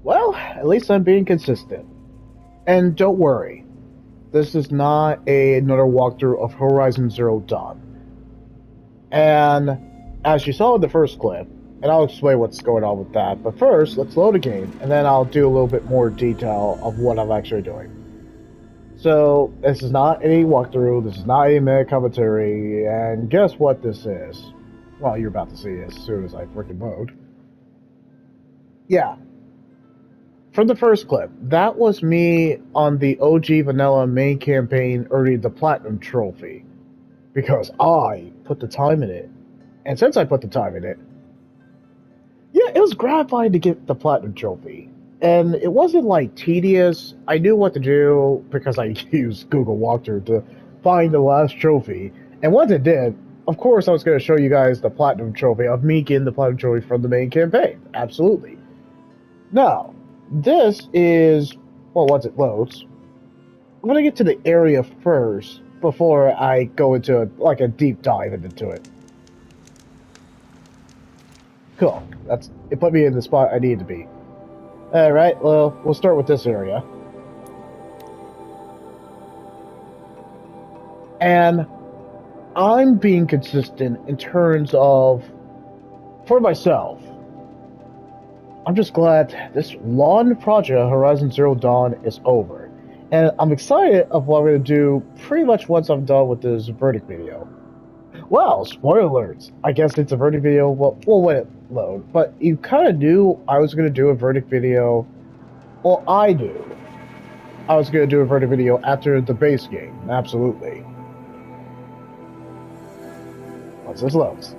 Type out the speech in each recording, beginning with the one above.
Well, at least I'm being consistent. And don't worry, this is not another walkthrough of Horizon Zero Dawn. And as you saw in the first clip, and I'll explain what's going on with that, but first, let's load a game, and then I'll do a little bit more detail of what I'm actually doing. So, this is not any walkthrough, this is not a meta commentary, and guess what this is? Well, you're about to see as soon as I freaking load. Yeah, from the first clip, that was me on the OG Vanilla main campaign earning the Platinum Trophy. Because I put the time in it. And since I put the time in it, yeah, it was gratifying to get the Platinum Trophy. And it wasn't like tedious. I knew what to do because I used Google Walkthrough to find the last trophy. And once it did, of course I was going to show you guys the Platinum Trophy of me getting the Platinum Trophy from the main campaign. Absolutely. Now, this is, well, once it loads, I'm going to get to the area first before I go into like a deep dive into it. Cool. It put me in the spot I need to be. Alright, well, we'll start with this area. And I'm being consistent in terms of, for myself, I'm just glad this long project of Horizon Zero Dawn is over. And I'm excited of what I'm going to do pretty much once I'm done with this verdict video. Well, spoiler alerts. I guess it's a verdict video. Well, we'll let it load. But you kind of knew I was going to do a verdict video. Well, I do. I was going to do a verdict video after the base game. Absolutely. Once this loads.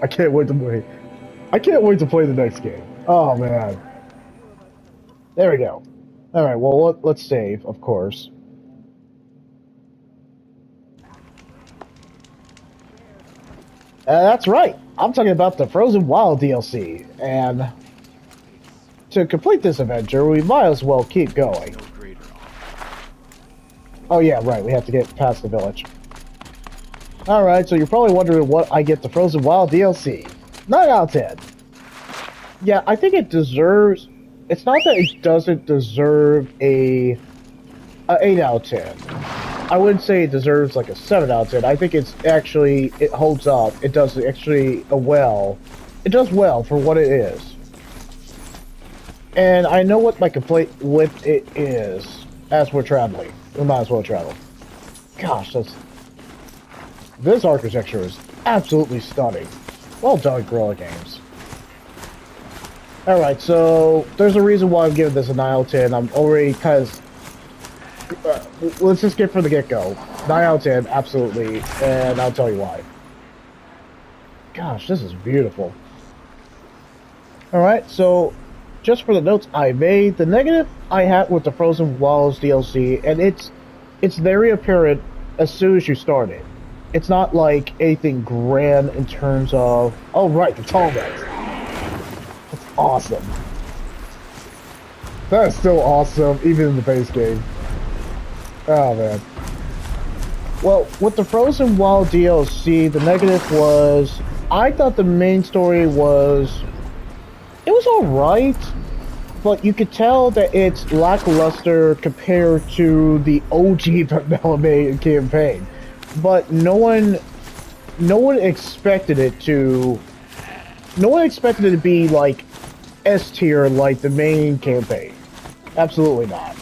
I can't wait to play. I can't wait to play the next game. Oh, man. There we go. Alright, well, let's save, of course. That's right. I'm talking about the Frozen Wild DLC. And to complete this adventure, we might as well keep going. Oh, yeah, right. We have to get past the village. Alright, so you're probably wondering what I get the Frozen Wild DLC. 9 out of 10. Yeah, I think it deserves... It's not that it doesn't deserve a 8 out of 10. I wouldn't say it deserves like a 7 out of 10. I think it's actually... It holds up. It does actually well. It does well for what it is. And I know what my complaint with it is as we're traveling. We might as well travel. Gosh, this architecture is absolutely stunning. Well done, Guerrilla Games. Alright, so there's a reason why I'm giving this a 9 out of 10. I'm already kind of... let's just get from the get-go. 9 out of 10, absolutely, and I'll tell you why. Gosh, this is beautiful. Alright, so just for the notes I made, the negative I had with the Frozen Wilds DLC, and it's very apparent as soon as you start it. It's not like anything grand in terms of... Oh, right, the tall guys. That's awesome. That is still awesome, even in the base game. Oh, man. Well, with the Frozen Wild DLC, the negative was... I thought the main story was... It was alright, but you could tell that it's lackluster compared to the OG Vanilla main campaign. But no one expected it to... No one expected it to be, like, S tier like the main campaign. Absolutely not.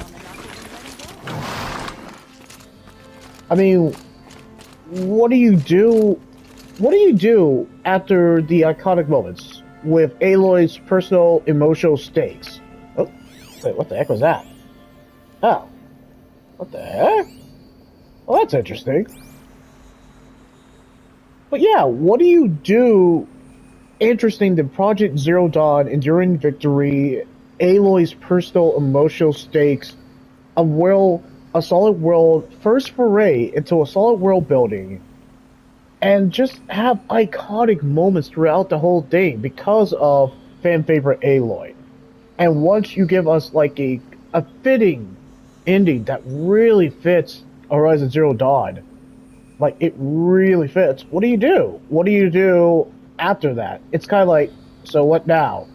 I mean, what do you do... What do you do after the iconic moments with Aloy's personal emotional stakes? Oh, wait, what the heck was that? Oh. What the heck? Well, that's interesting. But yeah, what do you do interesting than Project Zero Dawn, Enduring Victory, Aloy's personal emotional stakes, a solid world, first foray into a solid world building, and just have iconic moments throughout the whole thing because of fan favorite Aloy. And once you give us like a fitting ending that really fits Horizon Zero Dawn, like, it really fits. What do you do? What do you do after that? It's kind of like, so what now?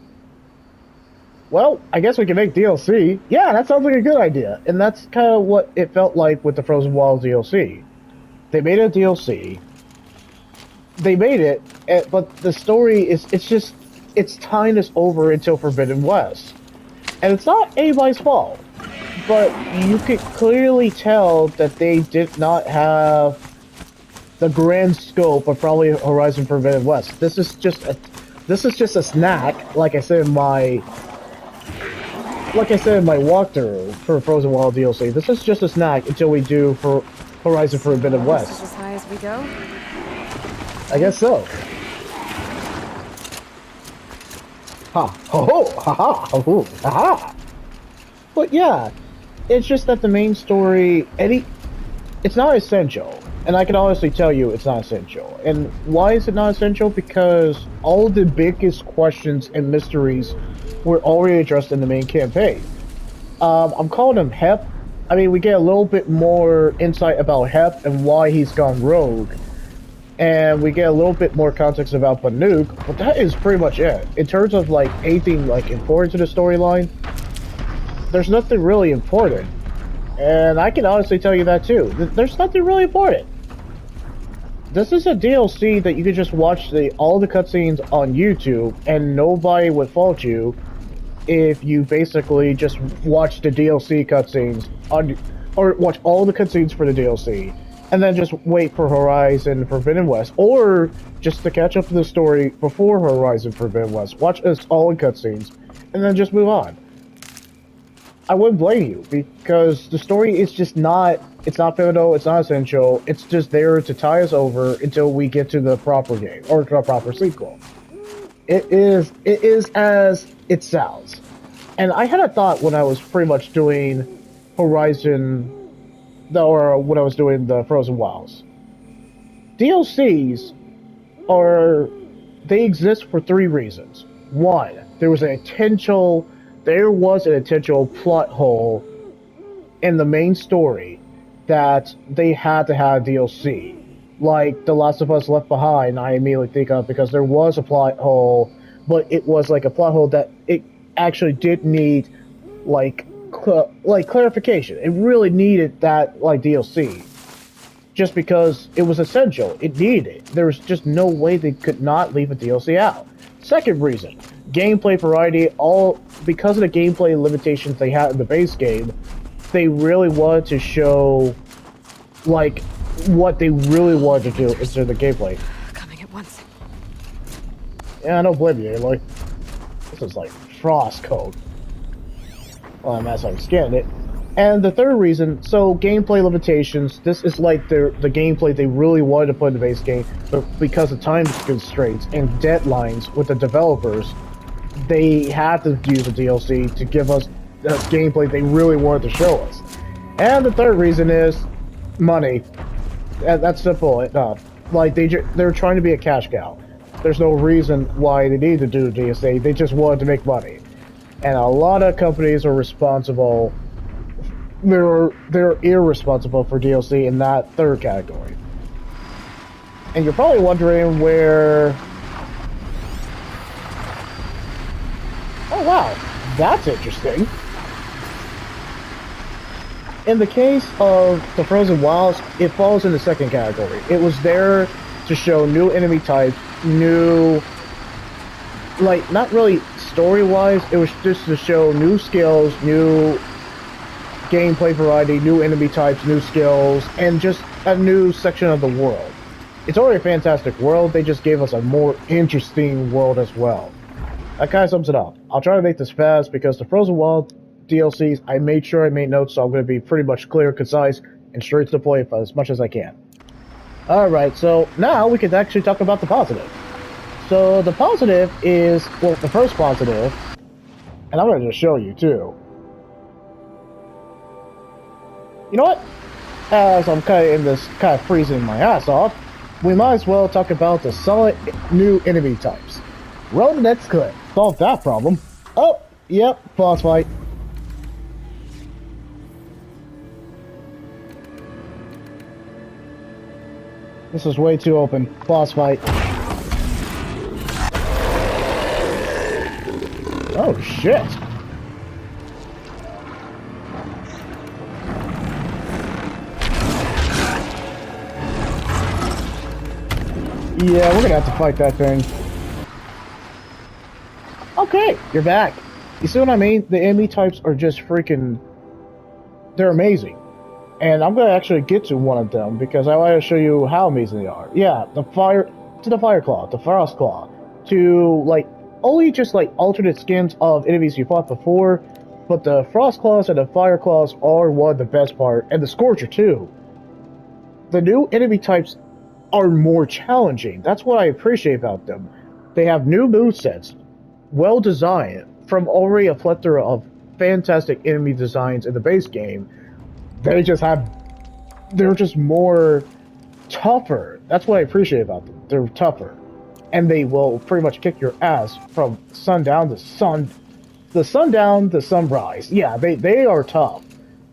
well, I guess we can make DLC. Yeah, that sounds like a good idea. And that's kind of what it felt like with the Frozen Wilds DLC. They made a DLC. They made it, but the story is, it's just, its time is over until Forbidden West. And it's not anybody's fault. But you could clearly tell that they did not have the grand scope of probably Horizon Forbidden West. This is just a snack, like I said in my walkthrough for Frozen Wild DLC. This is just a snack until we do for Horizon Forbidden West. This is as high as we go? I guess so. Ha ho ho ha ha ho ha ha. But yeah, it's just that the main story, it's not essential. And I can honestly tell you it's not essential. And why is it not essential? Because all the biggest questions and mysteries were already addressed in the main campaign. I'm calling him Hep. I mean, we get a little bit more insight about Hep and why he's gone rogue. And we get a little bit more context about Banuk, but that is pretty much it. In terms of, like, anything, like, important to the storyline, there's nothing really important. And I can honestly tell you that, too. There's nothing really important. This is a DLC that you could just watch all the cutscenes on YouTube, and nobody would fault you if you basically just watch the DLC cutscenes or watch all the cutscenes for the DLC, and then just wait for Horizon Forbidden West, or just to catch up to the story before Horizon Forbidden West. Watch us all in cutscenes, and then just move on. I wouldn't blame you, because the story is just not, it's not pivotal, it's not essential, it's just there to tie us over until we get to the proper game, or to a proper sequel. It is as it sounds. And I had a thought when I was pretty much doing Horizon, or when I was doing the Frozen Wilds. DLCs they exist for three reasons. One, there was an intentional plot hole in the main story that they had to have DLC. Like The Last of Us Left Behind, I immediately think of, because there was a plot hole, but it was like a plot hole that it actually did need like clarification. It really needed that like DLC. Just because it was essential. It needed it. There was just no way they could not leave a DLC out. Second reason, gameplay variety. Because of the gameplay limitations they had in the base game, they really wanted to show like what they really wanted to do instead of the gameplay. Coming at once. Yeah, I don't blame you, Aloy. This is like Frost code. Well, I'm actually scanning it. And the third reason, so gameplay limitations, this is like the gameplay they really wanted to put in the base game, but because of time constraints and deadlines with the developers, they had to use a DLC to give us the gameplay they really wanted to show us. And the third reason is money. That's simple enough. Like, they're trying to be a cash cow. There's no reason why they need to do DLC, they just wanted to make money. And a lot of companies are responsible. They're irresponsible for DLC in that third category. And you're probably wondering where... Oh wow, that's interesting. In the case of the Frozen Wilds, it falls in the second category. It was there to show new enemy types, new... like, not really story-wise, it was just to show new skills, new gameplay variety, new enemy types, new skills, and just a new section of the world. It's already a fantastic world, they just gave us a more interesting world as well. That kind of sums it up. I'll try to make this fast because the Frozen Wild DLCs, I made sure I made notes, so I'm going to be pretty much clear, concise, and straight to the point as much as I can. Alright, so now we can actually talk about the positive. So the positive is, well, the first positive, and I'm going to just show you too. You know what? As I'm kind of freezing my ass off, we might as well talk about the solid new enemy types. Roll the next clip. Solve that problem. Oh, yep, boss fight. This is way too open. Boss fight. Oh shit. Yeah, we're gonna have to fight that thing. Okay, you're back. You see what I mean? The enemy types are just freaking... They're amazing. And I'm gonna actually get to one of them because I want to show you how amazing they are. Yeah, the fire... To the Fire Claw, the Frost Claw, to, like, only just, like, alternate skins of enemies you fought before, but the Frost Claws and the Fire Claws are one of the best part, and the Scorcher, too. The new enemy types are more challenging. That's what I appreciate about them. They have new movesets, well designed, from already a plethora of fantastic enemy designs in the base game. They're just more tougher. That's what I appreciate about them. They're tougher. And they will pretty much kick your ass from sundown to sundown to sunrise. Yeah, they are tough.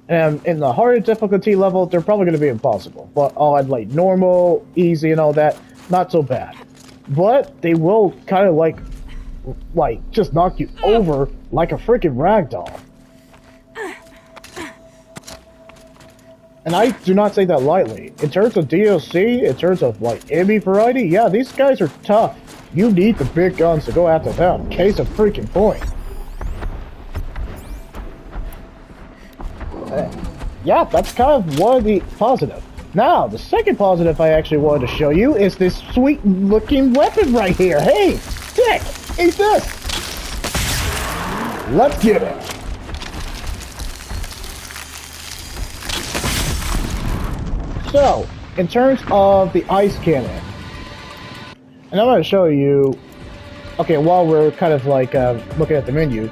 And in the harder difficulty level, they're probably going to be impossible. But on like normal, easy, and all that, not so bad. But they will kind of like just knock you over like a freaking ragdoll. And I do not say that lightly. In terms of DLC, in terms of like enemy variety, yeah, these guys are tough. You need the big guns to go after them. Case of freaking point. Yeah, that's kind of one of the positive. Now, the second positive I actually wanted to show you is this sweet looking weapon right here. Hey, Dick, eat this. Let's get it. So, in terms of the ice cannon, and I'm going to show you, okay, while we're kind of like looking at the menu,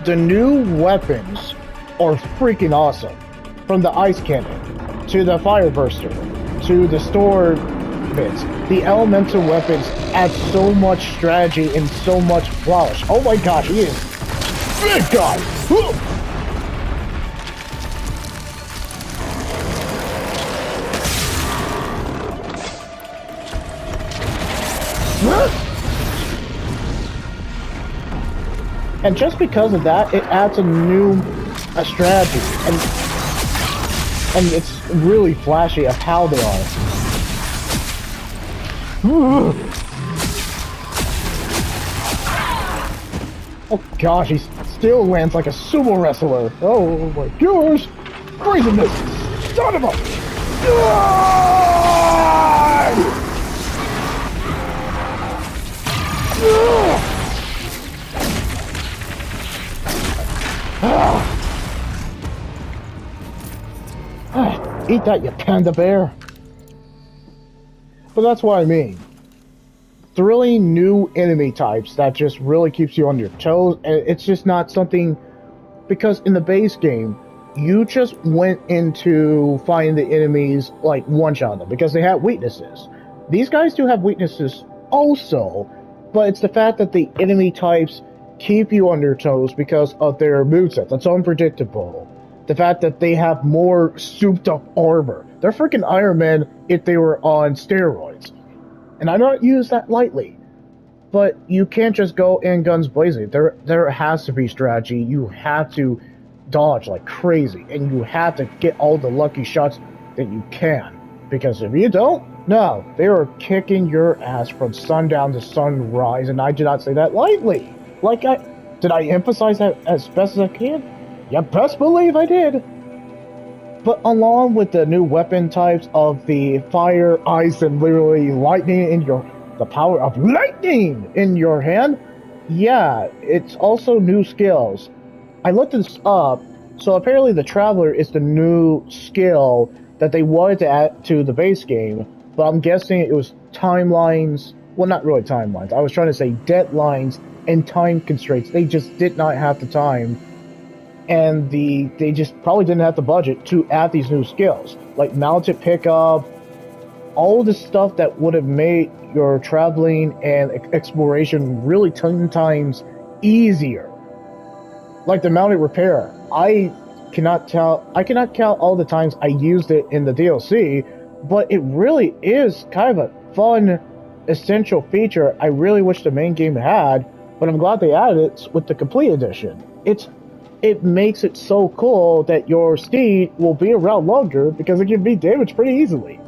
the new weapons are freaking awesome. From the ice cannon, to the fire burster, to the store bits, the elemental weapons add so much strategy and so much flourish. Oh my gosh, he is big guy! And just because of that, it adds a strategy, and it's really flashy of how they are. Oh gosh, he still lands like a sumo wrestler. Oh my gosh! Craziness! Son of a... Eat that, you panda bear. But that's what I mean. Thrilling new enemy types that just really keeps you on your toes, and it's just not something... Because in the base game, you just went into finding the enemies, like, one-shot them, because they have weaknesses. These guys do have weaknesses also, but it's the fact that the enemy types keep you on your toes because of their moveset. That's unpredictable. The fact that they have more souped-up armor. They're freaking Iron Man if they were on steroids. And I don't use that lightly. But you can't just go in guns blazing. There has to be strategy. You have to dodge like crazy. And you have to get all the lucky shots that you can. Because if you don't, no, they are kicking your ass from sundown to sunrise. And I do not say that lightly. Did I emphasize that as best as I can? You best believe I did. But along with the new weapon types of the fire, ice, and literally lightning in the power of lightning in your hand, yeah, it's also new skills. I looked this up, so apparently the Traveler is the new skill that they wanted to add to the base game, but I'm guessing it was timelines, well, not really timelines, I was trying to say deadlines and time constraints. They just did not have the time, and they just probably didn't have the budget to add these new skills, like mounted pickup, all the stuff that would have made your traveling and exploration really 10 times easier. Like the mounted repair, I cannot count all the times I used it in the DLC, but it really is kind of a fun, essential feature I really wish the main game had, but I'm glad they added it with the complete edition. It makes it so cool that your steed will be around longer because it can be damaged pretty easily.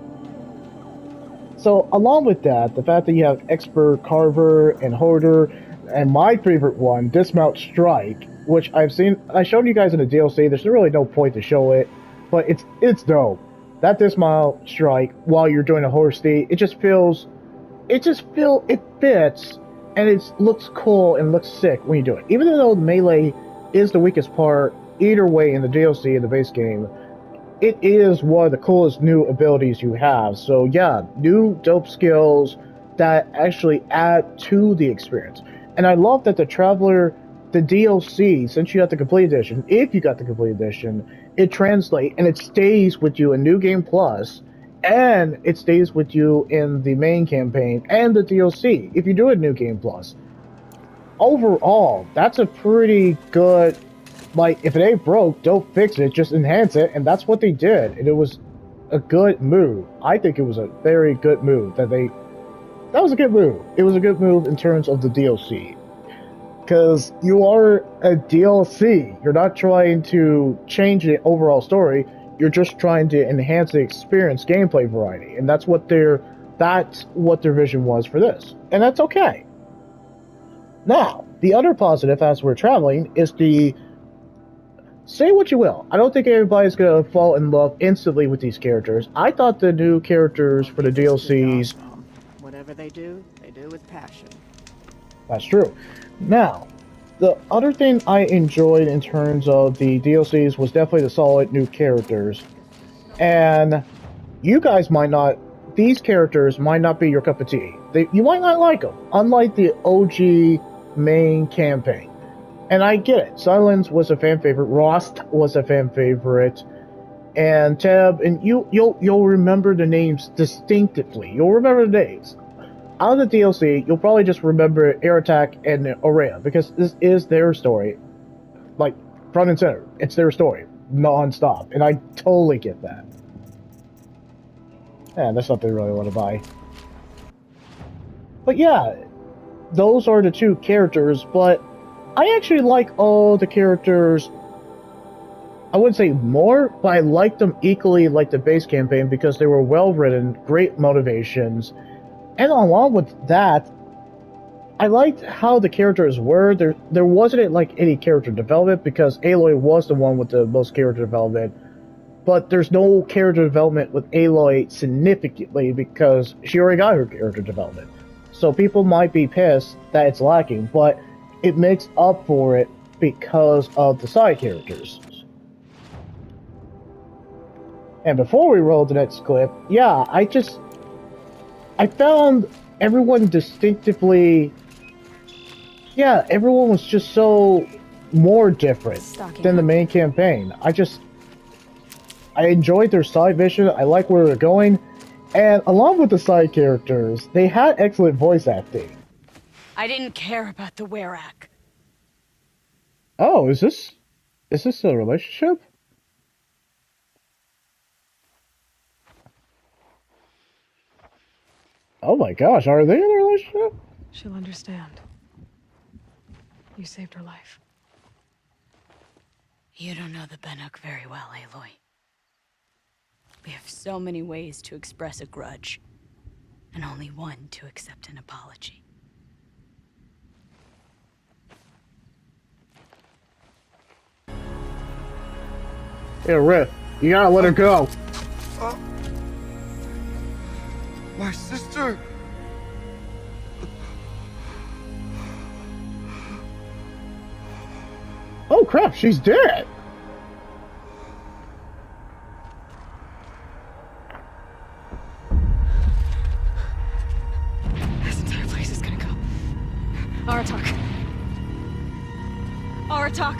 So along with that, the fact that you have Expert Carver and Hoarder, and my favorite one, Dismount Strike, which I showed you guys in the DLC. There's really no point to show it, but it's dope. That Dismount Strike, while you're doing a horse steed, it fits, and it looks cool and looks sick when you do it. Even though the melee is the weakest part, either way in the DLC and the base game, it is one of the coolest new abilities you have. So yeah, new dope skills that actually add to the experience. And I love that the Traveler, the DLC, since you got the complete edition, if you got the complete edition, it translates and it stays with you in New Game Plus, and it stays with you in the main campaign and the DLC if you do a New Game Plus. Overall, that's a pretty good, like, if it ain't broke, don't fix it, just enhance it, and that's what they did, and it was a good move. I think it was a very good move that was a good move. It was a good move in terms of the DLC. Because you are a DLC. You're not trying to change the overall story. You're just trying to enhance the experience, gameplay variety. And that's what their vision was for this. And that's okay. Now, the other positive as we're traveling is say what you will. I don't think everybody's going to fall in love instantly with these characters. I thought the new characters for the DLCs... Whatever they do with passion. That's true. Now, the other thing I enjoyed in terms of the DLCs was definitely the solid new characters. And you guys these characters might not be your cup of tea. You might not like them, unlike the OG main campaign. And I get it. Silence was a fan favorite. Rost was a fan favorite. And Teb, and you'll remember the names distinctively. You'll remember the names. Out of the DLC, you'll probably just remember Aratak and Aurea, because this is their story. Like, front and center. It's their story. Non-stop. And I totally get that. Yeah, that's something I really want to buy. But yeah, those are the two characters, but I actually like all the characters. I wouldn't say more, but I liked them equally like the base campaign because they were well written, great motivations. And along with that, I liked how the characters were. There wasn't like any character development because Aloy was the one with the most character development. But there's no character development with Aloy significantly because she already got her character development. So people might be pissed that it's lacking, but it makes up for it because of the side characters. And before we roll the next clip, yeah, I found everyone distinctively... Yeah, everyone was just so more different than the main campaign. I enjoyed their side mission, I like where they're going, and along with the side characters, they had excellent voice acting. I didn't care about the Werak. Oh, is this a relationship? Oh my gosh, are they in a relationship? She'll understand. You saved her life. You don't know the Banuk very well, Aloy. We have so many ways to express a grudge, and only one to accept an apology. Yeah, Riff, you gotta let her go. My sister! Oh crap, she's dead! This entire place is gonna go. Aratak. Aratak!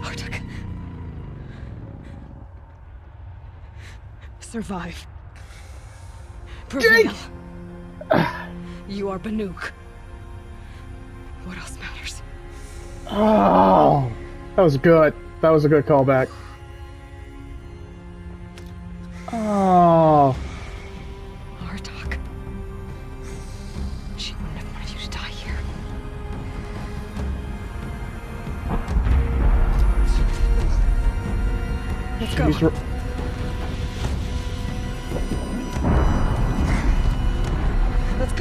Aratak. Survive. Prevail. You are Banuk. What else matters? Oh, that was good. That was a good callback. Oh. Aratak. She wouldn't have wanted you to die here. Let's go.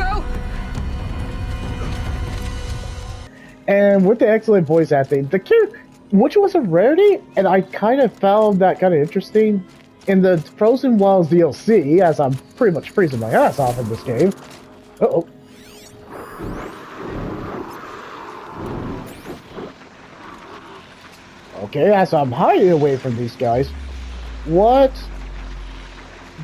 Go! And with the excellent voice acting, the character, which was a rarity, and I kind of found that kind of interesting in the Frozen Wilds DLC, as I'm pretty much freezing my ass off in this game. Uh-oh. Okay, as I'm hiding away from these guys, what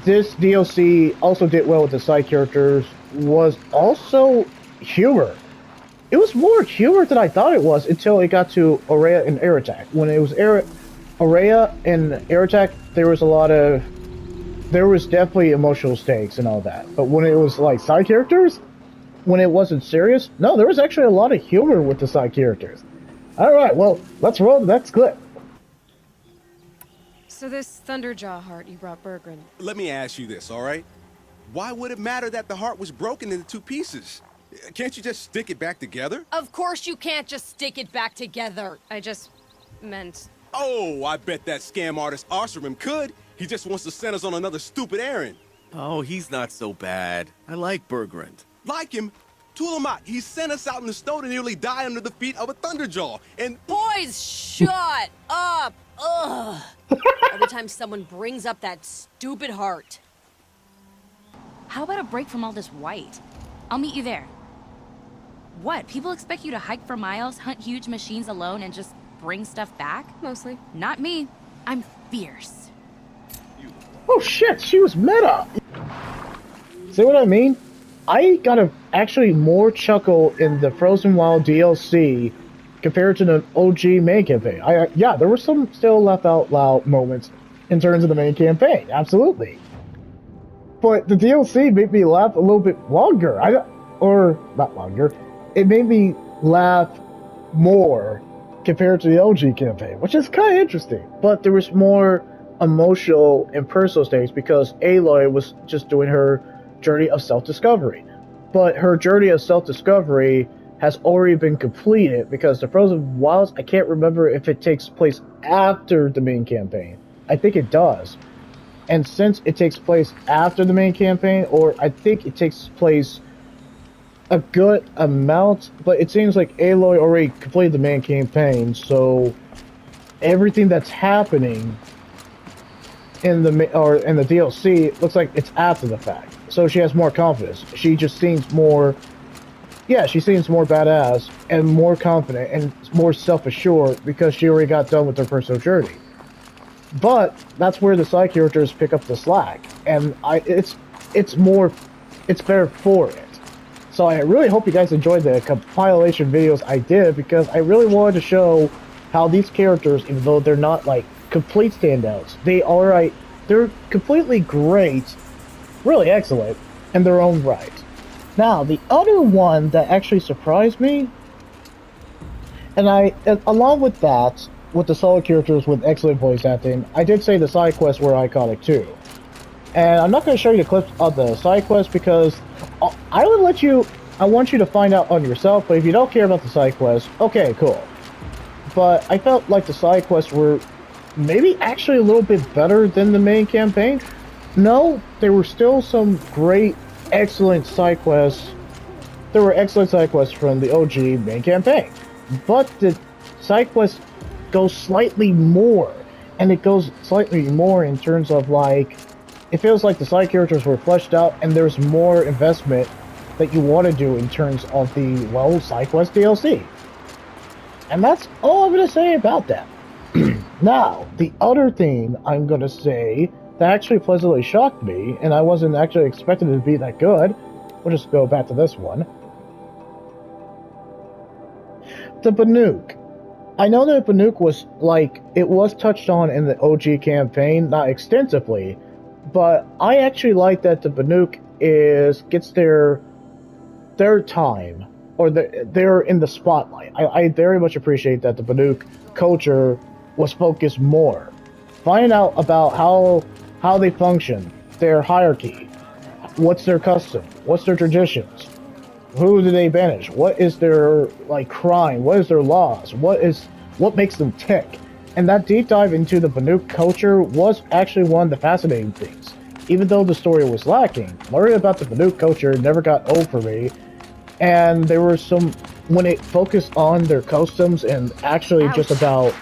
this DLC also did well with the side characters was also humor. It was more humor than I thought it was until it got to Aurea and Air Attack. When it was Aurea and Air Attack, there was definitely emotional stakes and all that. But when it was like side characters, when it wasn't serious, no, there was actually a lot of humor with the side characters. Alright, well, let's roll the next clip. So this Thunderjaw heart you brought Bergren. Let me ask you this, all right? Why would it matter that the heart was broken into two pieces? Can't you just stick it back together? Of course you can't just stick it back together. I just meant... Oh, I bet that scam artist Arsarim could. He just wants to send us on another stupid errand. Oh, he's not so bad. I like Bergrand. Like him? Tulamat, he sent us out in the snow to nearly die under the feet of a Thunderjaw. And Boys, shut up! Ugh. Every time someone brings up that stupid heart. How about a break from all this white? I'll meet you there. What? People expect you to hike for miles, hunt huge machines alone, and just bring stuff back? Mostly. Not me. I'm fierce. Oh shit, she was meta! See what I mean? I got a actually more chuckle in the Frozen Wild DLC compared to the OG main campaign. Yeah, there were some still laugh out loud moments in terms of the main campaign, absolutely. But the DLC made me laugh a little bit longer. Or not longer. It made me laugh more compared to the OG campaign, which is kind of interesting. But there was more emotional and personal stakes because Aloy was just doing her journey of self-discovery. But her journey of self-discovery has already been completed because the Frozen Wilds, I can't remember if it takes place after the main campaign. I think it does. And since it takes place after the main campaign, or I think it takes place a good amount, but it seems like Aloy already completed the main campaign, so everything that's happening in the DLC looks like it's after the fact. So she has more confidence. She just seems more, yeah, she seems more badass and more confident and more self-assured because she already got done with her personal journey. But that's where the side characters pick up the slack, and it's better for it. So I really hope you guys enjoyed the compilation videos I did because I really wanted to show how these characters, even though they're not like complete standouts, they're completely great, really excellent in their own right. Now, the other one that actually surprised me, and along with that, with the solo characters with excellent voice acting, I did say the side quests were iconic too. And I'm not going to show you the clips of the side quests because I want you to find out on yourself, but if you don't care about the side quests, okay, cool. But I felt like the side quests were maybe actually a little bit better than the main campaign. No, there were still some great, excellent side quests. There were excellent side quests from the OG main campaign. But the side quests go slightly more. And it goes slightly more in terms of like, it feels like the side characters were fleshed out and there's more investment that you want to do in terms of the, well, side quest DLC. And that's all I'm going to say about that. Now, the other thing I'm going to say that actually pleasantly shocked me, and I wasn't actually expecting it to be that good, we'll just go back to this one. The Banuk. I know that Banuk was, like, it was touched on in the OG campaign, not extensively, but I actually like that the Banuk gets their time, or they're in the spotlight. I very much appreciate that the Banuk culture was focused more. Find out about how they function, their hierarchy, what's their custom, what's their traditions, who do they banish, what is their like crime, what is their laws, what makes them tick. And that deep dive into the Banuk culture was actually one of the fascinating things. even though the story was lacking, learning about the Banuk culture never got old for me. And there were some, when it focused on their customs and actually just about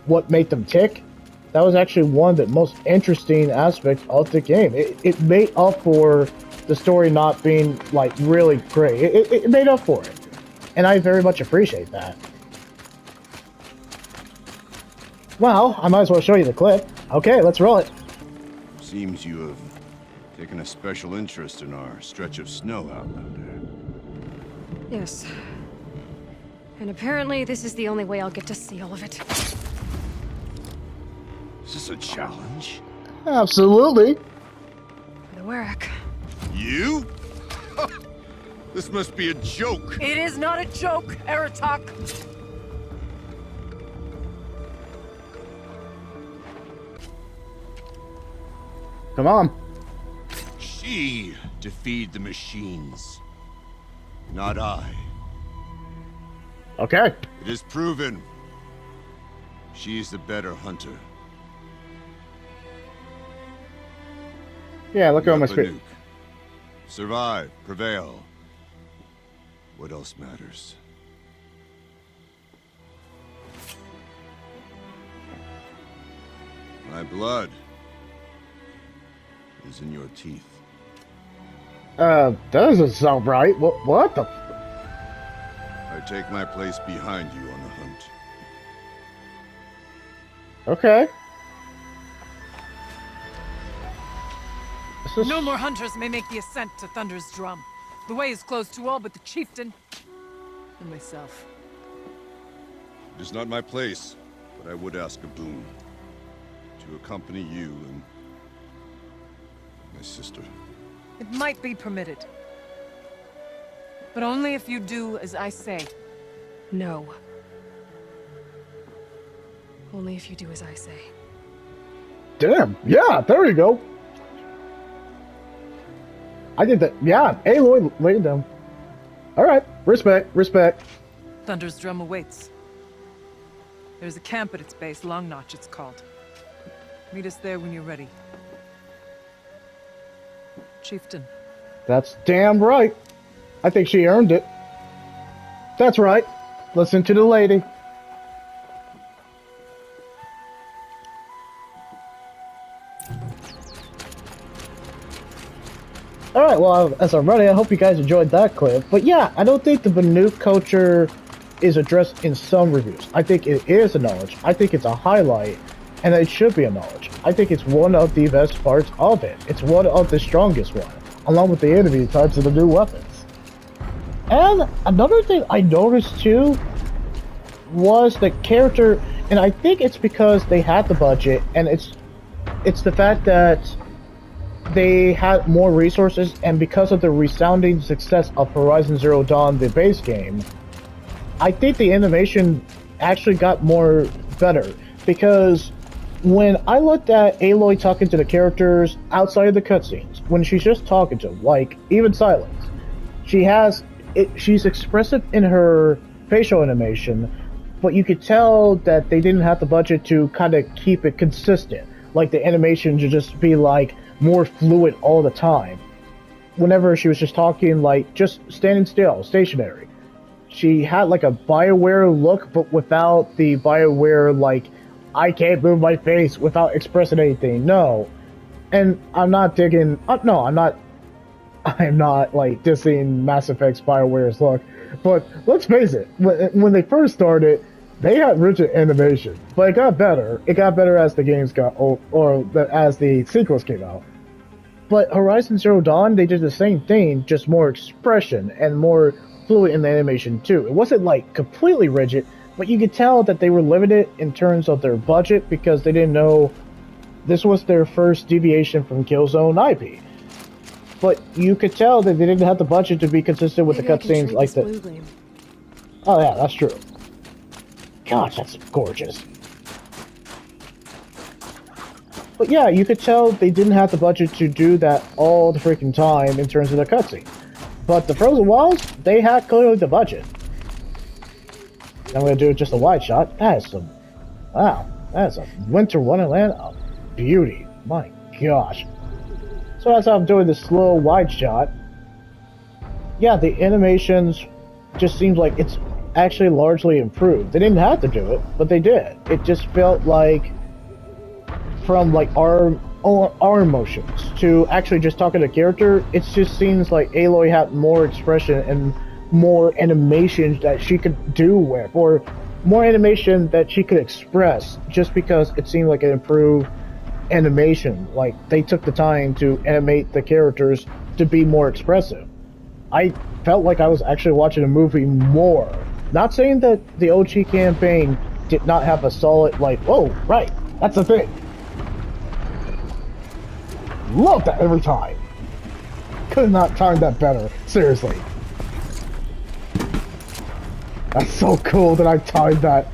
what made them tick, that was actually one of the most interesting aspects of the game. It made up for the story not being like really great. It made up for it, and I very much appreciate that. Well, I might as well show you the clip. Okay, let's roll it. Seems you have taken a special interest in our stretch of snow, Outlander. Yes. And apparently this is the only way I'll get to see all of it. Is this a challenge? Absolutely. For the Warwick. You? This must be a joke. It is not a joke, Aratak. Come on. She defeated the machines, not I. Okay. It is proven. She is the better hunter. Yeah, look at my Not screen. Banuk. Survive, prevail. What else matters? My blood is in your teeth. That doesn't sound right. What the? I take my place behind you on the hunt. Okay. This is... No more hunters may make the ascent to Thunder's Drum. The way is closed to all but the chieftain and myself. It is not my place, but I would ask a boon. To accompany you and my sister. It might be permitted. But only if you do as I say. No. Only if you do as I say. Damn. Yeah, there you go. I did that. Yeah, Aloy laid it down. Alright. Respect. Respect. Thunder's Drum awaits. There's a camp at its base, Long Notch it's called. Meet us there when you're ready. Chieftain. That's damn right. I think she earned it. That's right. Listen to the lady. Alright, well, as I'm ready, I hope you guys enjoyed that clip. But yeah, I don't think the Banuk culture is addressed in some reviews. I think it is a knowledge. I think it's a highlight, and it should be a knowledge. I think it's one of the best parts of it. It's one of the strongest one, along with the enemy types of the new weapons. And another thing I noticed too was the character, and I think it's because they had the budget, and it's the fact that they had more resources, and because of the resounding success of Horizon Zero Dawn, the base game, I think the animation actually got more better. Because when I looked at Aloy talking to the characters outside of the cutscenes, when she's just talking to them, like even Silence, she's expressive in her facial animation, but you could tell that they didn't have the budget to kind of keep it consistent. Like the animation to just be like more fluid all the time. Whenever she was just talking, like just standing still, stationary, she had like a BioWare look, but without the BioWare like I can't move my face without expressing anything. No, and I'm not digging. No, I'm not like dissing Mass Effect's BioWare's look, but let's face it. When they first started, they had rigid animation, but it got better. It got better as the games got old, or as the sequels came out. But Horizon Zero Dawn, they did the same thing, just more expression and more fluid in the animation too. It wasn't like completely rigid, but you could tell that they were limited in terms of their budget because they didn't know this was their first deviation from Killzone IP. But you could tell that they didn't have the budget to be consistent with the cutscenes like that. Oh yeah, that's true. Gosh, that's gorgeous. But yeah, you could tell they didn't have the budget to do that all the freaking time in terms of the cutscene. But the Frozen Wilds, they had clearly the budget. I'm gonna do just a wide shot. That is some, wow, that is a Winter Wonderland of beauty. My gosh. So as I'm doing the slow wide shot, yeah, the animations just seems like it's actually largely improved. They didn't have to do it, but they did. It just felt like from like our emotions to actually just talking to character, it just seems like Aloy had more expression and more animation that she could do with, or more animation that she could express, just because it seemed like an improved animation. Like they took the time to animate the characters to be more expressive. I felt like I was actually watching a movie more. Not saying that the OG campaign did not have a solid, like, oh, right, that's the thing. Love that every time. Could not time that better. Seriously. That's so cool that I timed that.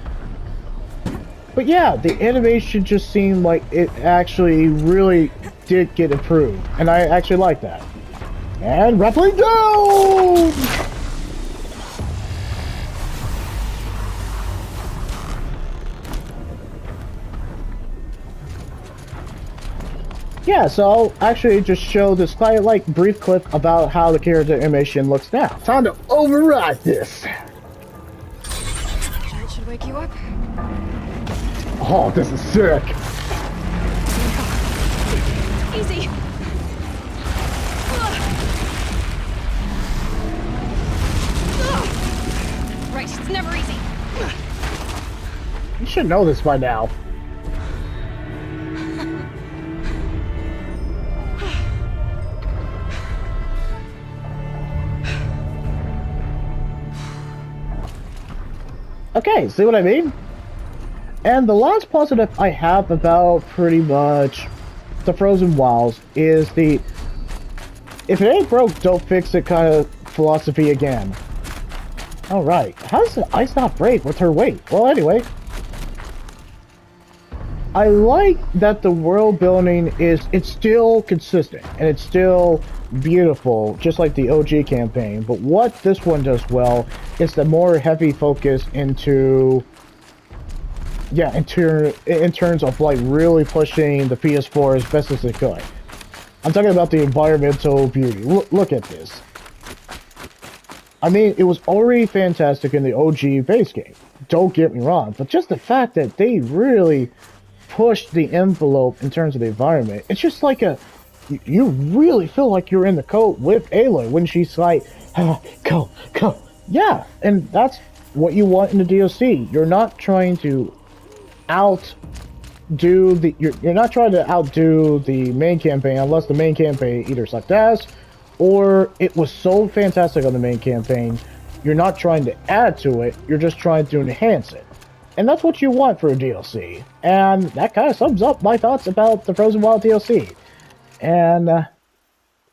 But yeah, the animation just seemed like it actually really did get improved. And I actually like that. And rappelling down! Yeah, so I'll actually just show this quite like brief clip about how the character animation looks now. Time to override this. That should wake you up. Oh, this is sick. Easy. Right, it's never easy. You should know this by now. Okay, see what I mean? And the last positive I have about pretty much the Frozen Wilds is the if it ain't broke, don't fix it kind of philosophy again. Alright, how does the ice not break with her weight? Well, anyway. I like that the world building it's still consistent and it's still beautiful, just like the OG campaign. But what this one does well is the more heavy focus into, yeah, in terms of like really pushing the PS4 as best as it could. I'm talking about the environmental beauty. Look at this. I mean, it was already fantastic in the OG base game. Don't get me wrong, but just the fact that they really pushed the envelope in terms of the environment, it's just like you really feel like you're in the coat with Aloy when she's like, go. Yeah, and that's what you want in the DLC. You're not trying to outdo the main campaign, unless the main campaign either sucked ass or it was so fantastic on the main campaign. You're not trying to add to it, you're just trying to enhance it. And that's what you want for a DLC. And that kind of sums up my thoughts about the Frozen Wild DLC. And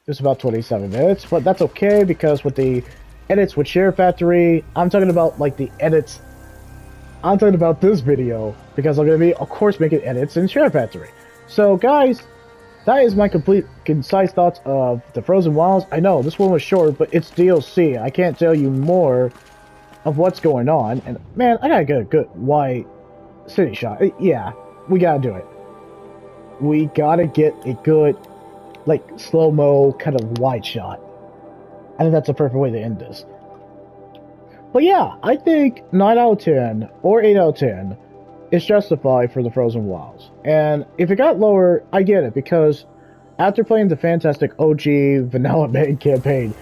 it's about 27 minutes, but that's okay because with the edits with Share Factory, I'm talking about like the edits. I'm talking about this video because I'm going to be, of course, making edits in Share Factory. So, guys, that is my complete, concise thoughts of the Frozen Wilds. I know this one was short, but it's DLC. I can't tell you more of what's going on. And man, I gotta get a good wide city shot. Yeah, we gotta do it. We gotta get a good, like, slow-mo kind of wide shot. I think that's a perfect way to end this. But yeah, I think 9 out of 10 or 8 out of 10 is justified for the Frozen Wilds. And if it got lower, I get it, because after playing the fantastic OG Vanilla main campaign,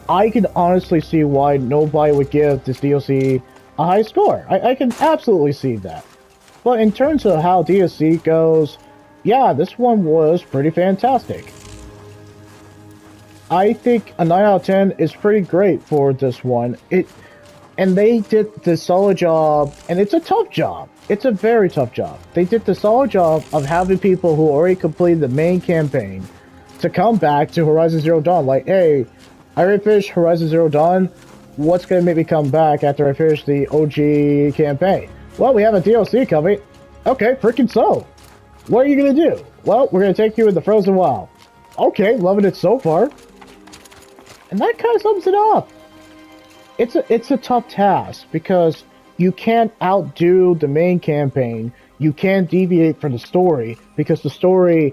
I can honestly see why nobody would give this DLC a high score. I can absolutely see that. But in terms of how DLC goes, yeah, this one was pretty fantastic. I think a 9 out of 10 is pretty great for this one. And they did the solid job, and it's a tough job. It's a very tough job. They did the solid job of having people who already completed the main campaign to come back to Horizon Zero Dawn. Like, hey, I already finished Horizon Zero Dawn. What's going to make me come back after I finish the OG campaign? Well, we have a DLC coming. Okay, freaking so. What are you going to do? Well, we're going to take you in the Frozen Wild. Okay, loving it so far. And that kind of sums it up. It's a tough task because you can't outdo the main campaign. You can't deviate from the story because the story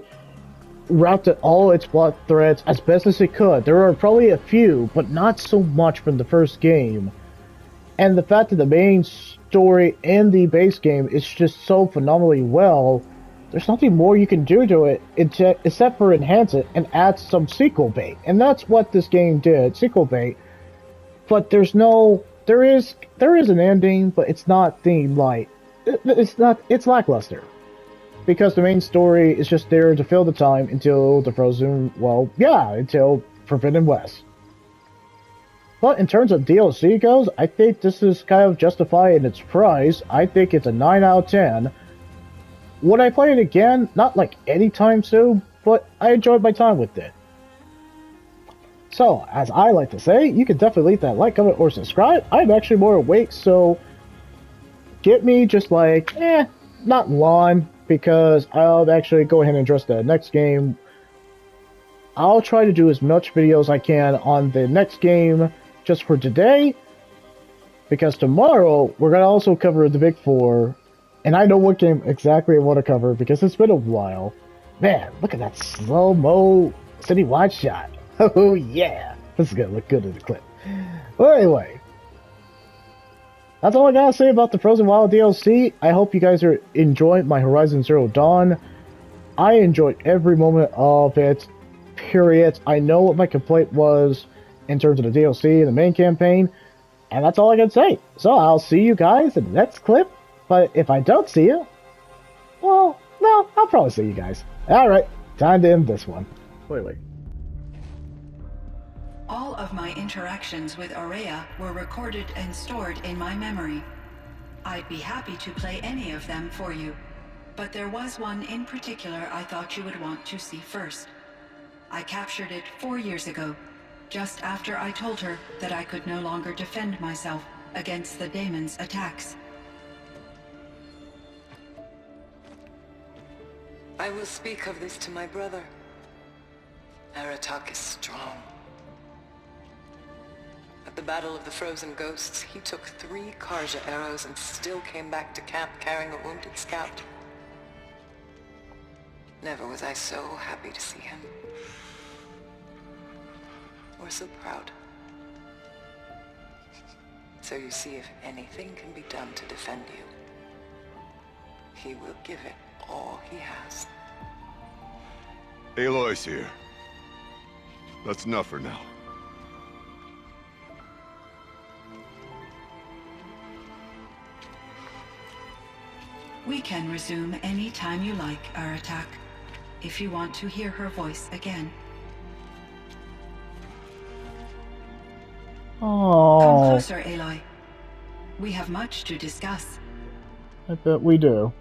routed all its plot threads as best as it could. There are probably a few, but not so much from the first game. And the fact that the main story in the base game is just so phenomenally well, there's nothing more you can do to it except for enhance it and add some sequel bait. And that's what this game did, sequel bait. But there is an ending, but it's not themed like, it's lackluster. Because the main story is just there to fill the time until until Forbidden West. But in terms of DLC goes, I think this is kind of justified in its price. I think it's a 9 out of 10. Would I play it again? Not like anytime soon, but I enjoyed my time with it. So, as I like to say, you can definitely leave that like, comment, or subscribe. I'm actually more awake, so get me just like, not long, because I'll actually go ahead and address the next game. I'll try to do as much videos as I can on the next game just for today, because tomorrow we're going to also cover the Big Four, and I know what game exactly I want to cover because it's been a while. Man, look at that slow-mo city-wide shot. Oh yeah, this is going to look good in the clip. Well, anyway, that's all I gotta say about the Frozen Wild DLC. I hope you guys are enjoying my Horizon Zero Dawn. I enjoyed every moment of it, period. I know what my complaint was in terms of the DLC and the main campaign, and that's all I can say. So I'll see you guys in the next clip, but if I don't see you, well, no, I'll probably see you guys. Alright, time to end this one. Wait. All of my interactions with Aurea were recorded and stored in my memory. I'd be happy to play any of them for you, but there was one in particular I thought you would want to see first. I captured it 4 years ago, just after I told her that I could no longer defend myself against the Daemon's attacks. I will speak of this to my brother. Aratak is strong. At the Battle of the Frozen Ghosts, he took 3 Karja arrows and still came back to camp carrying a wounded scout. Never was I so happy to see him. Or so proud. So you see, if anything can be done to defend you, he will give it all he has. Aloy's here. That's enough for now. We can resume any time you like, Aratak, if you want to hear her voice again. Oh, Come closer, Aloy. We have much to discuss. I bet we do.